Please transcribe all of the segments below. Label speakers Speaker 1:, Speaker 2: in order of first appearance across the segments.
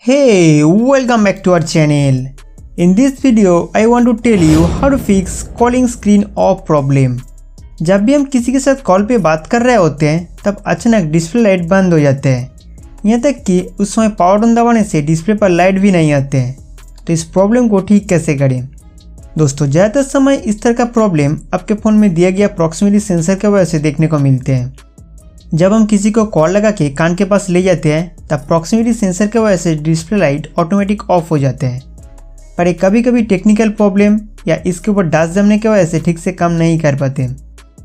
Speaker 1: Hey, welcome back to our channel. In this video, I want to tell you how to fix calling screen off problem. जब भी हम किसी के साथ call पे बात कर रहे होते हैं तब अचानक डिस्प्ले लाइट बंद हो जाते हैं, यहाँ तक कि उस समय पावर बटन दबाने से डिस्प्ले पर लाइट भी नहीं आते हैं। तो इस प्रॉब्लम को ठीक कैसे करें? दोस्तों, ज़्यादातर समय इस तरह का प्रॉब्लम आपके फ़ोन में दिया गया प्रॉक्सिमिटी सेंसर की वजह से देखने को मिलते हैं। जब हम किसी को कॉल लगा के कान के पास ले जाते हैं तब प्रॉक्सिमिटी सेंसर की वजह से डिस्प्ले लाइट ऑटोमेटिक ऑफ हो जाते हैं, पर ये कभी कभी टेक्निकल प्रॉब्लम या इसके ऊपर डस्ट जमने की वजह से ठीक से काम नहीं कर पाते।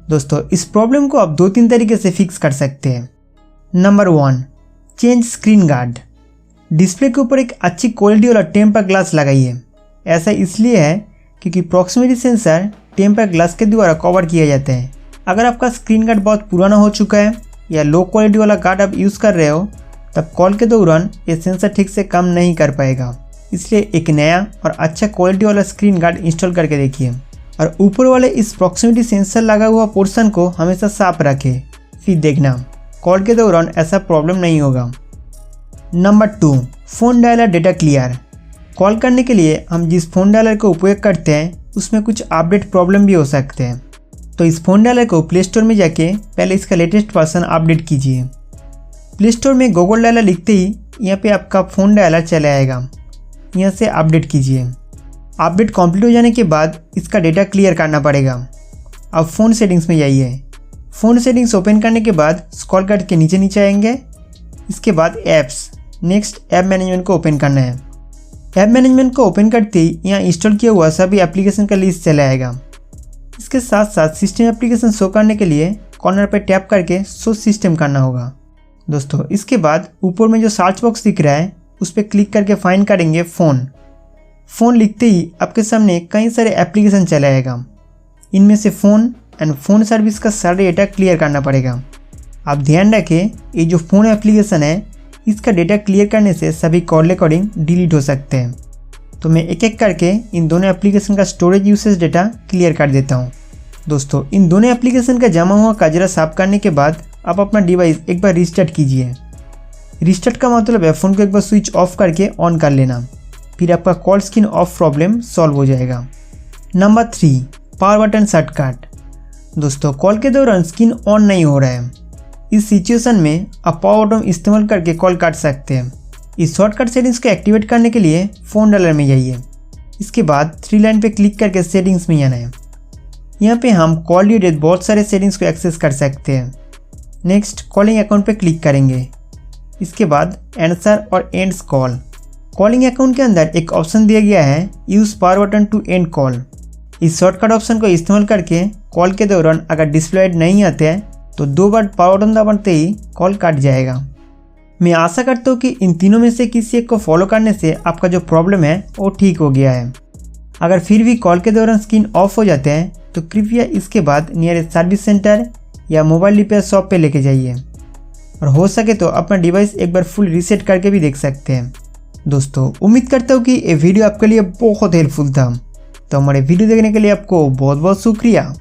Speaker 1: दोस्तों, इस प्रॉब्लम को आप 2-3 तरीके से फिक्स कर सकते हैं। Number 1, change screen guard. Display के ऊपर एक अच्छी क्वालिटी वाला टेम्पर ग्लास लगाइए। ऐसा इसलिए है क्योंकि प्रॉक्सिमिटी सेंसर टेम्पर ग्लास के द्वारा कवर किया जाता है। अगर आपका स्क्रीन गार्ड बहुत पुराना हो चुका है या लो क्वालिटी वाला गार्ड आप यूज़ कर रहे हो तब कॉल के दौरान ये सेंसर ठीक से काम नहीं कर पाएगा। इसलिए एक नया और अच्छा क्वालिटी वाला स्क्रीन गार्ड इंस्टॉल करके देखिए और ऊपर वाले इस प्रॉक्सिमिटी सेंसर लगा हुआ पोर्शन को हमेशा साफ रखें। फिर देखना कॉल के दौरान ऐसा प्रॉब्लम नहीं होगा। Number 2, phone dialer data clear. Call करने के लिए हम जिस फ़ोन डायलर का उपयोग करते हैं उसमें कुछ अपडेट प्रॉब्लम भी हो सकते हैं। तो इस फ़ोन डायलर को प्ले स्टोर में जाके पहले इसका लेटेस्ट वर्जन अपडेट कीजिए। प्ले स्टोर में गूगल डायलर लिखते ही यहाँ पे आपका फ़ोन डायलर चला आएगा। यहाँ से अपडेट कीजिए। अपडेट कंप्लीट हो जाने के बाद इसका डेटा क्लियर करना पड़ेगा। अब फ़ोन सेटिंग्स में जाइए। फ़ोन सेटिंग्स ओपन करने के बाद स्क्रॉल करके नीचे आएंगे। इसके बाद ऐप्स, नेक्स्ट ऐप मैनेजमेंट को ओपन करना है। ऐप मैनेजमेंट को ओपन करते ही यहाँ इंस्टॉल किया हुआ सभी एप्लीकेशन का लिस्ट चला आएगा। इसके साथ साथ सिस्टम एप्लीकेशन शो करने के लिए कॉर्नर पर टैप करके शो सिस्टम करना होगा। दोस्तों, इसके बाद ऊपर में जो सर्च बॉक्स दिख रहा है उस पर क्लिक करके फाइंड करेंगे फ़ोन लिखते ही आपके सामने कई सारे एप्लीकेशन चला आएगा। इनमें से फ़ोन एंड फ़ोन सर्विस का सारा डेटा क्लियर करना पड़ेगा। आप ध्यान रखें, ये जो फ़ोन एप्लीकेशन है इसका डेटा क्लियर करने से सभी कॉल रिकॉर्डिंग डिलीट हो सकते हैं। तो मैं एक एक करके इन दोनों एप्लीकेशन का स्टोरेज यूसेज डेटा क्लियर कर देता हूँ। दोस्तों, इन दोनों एप्लीकेशन का जमा हुआ कचरा साफ करने के बाद आप अपना डिवाइस एक बार रिस्टार्ट कीजिए। रिस्टार्ट का मतलब है फ़ोन को एक बार स्विच ऑफ करके ऑन कर लेना। फिर आपका call screen of problem solve हो जाएगा। Number 3, power button shortcut. दोस्तों, कॉल के दौरान स्क्रीन ऑन नहीं हो रहा है। इस सिचुएशन में आप पावर बटन इस्तेमाल करके कॉल काट सकते हैं। इस शॉर्टकट सेटिंग्स को एक्टिवेट करने के लिए फ़ोन डायलर में जाइए। इसके बाद 3 लाइन पे क्लिक करके सेटिंग्स में आना है। यहाँ पे हम कॉल रिलेटेड बहुत सारे सेटिंग्स को एक्सेस कर सकते हैं। नेक्स्ट कॉलिंग अकाउंट पे क्लिक करेंगे। इसके बाद आंसर और एंड्स कॉल। कॉलिंग अकाउंट के अंदर एक ऑप्शन दिया गया है use power button to end call. इस शॉर्टकट ऑप्शन को इस्तेमाल करके कॉल के दौरान अगर डिस्प्ले लाइट नहीं आते हैं तो 2 बार पावर बटन दबाते ही कॉल कट जाएगा। मैं आशा करता हूँ कि इन तीनों में से किसी एक को फॉलो करने से आपका जो प्रॉब्लम है वो ठीक हो गया है। अगर फिर भी कॉल के दौरान स्क्रीन ऑफ हो जाते हैं तो कृपया इसके बाद नियरेस्ट सर्विस सेंटर या मोबाइल रिपेयर शॉप पे लेके जाइए और हो सके तो अपना डिवाइस एक बार फुल रीसेट करके भी देख सकते हैं। दोस्तों, उम्मीद करता हूँ कि ये वीडियो आपके लिए बहुत हेल्पफुल था। तो हमारे वीडियो देखने के लिए आपको बहुत बहुत शुक्रिया।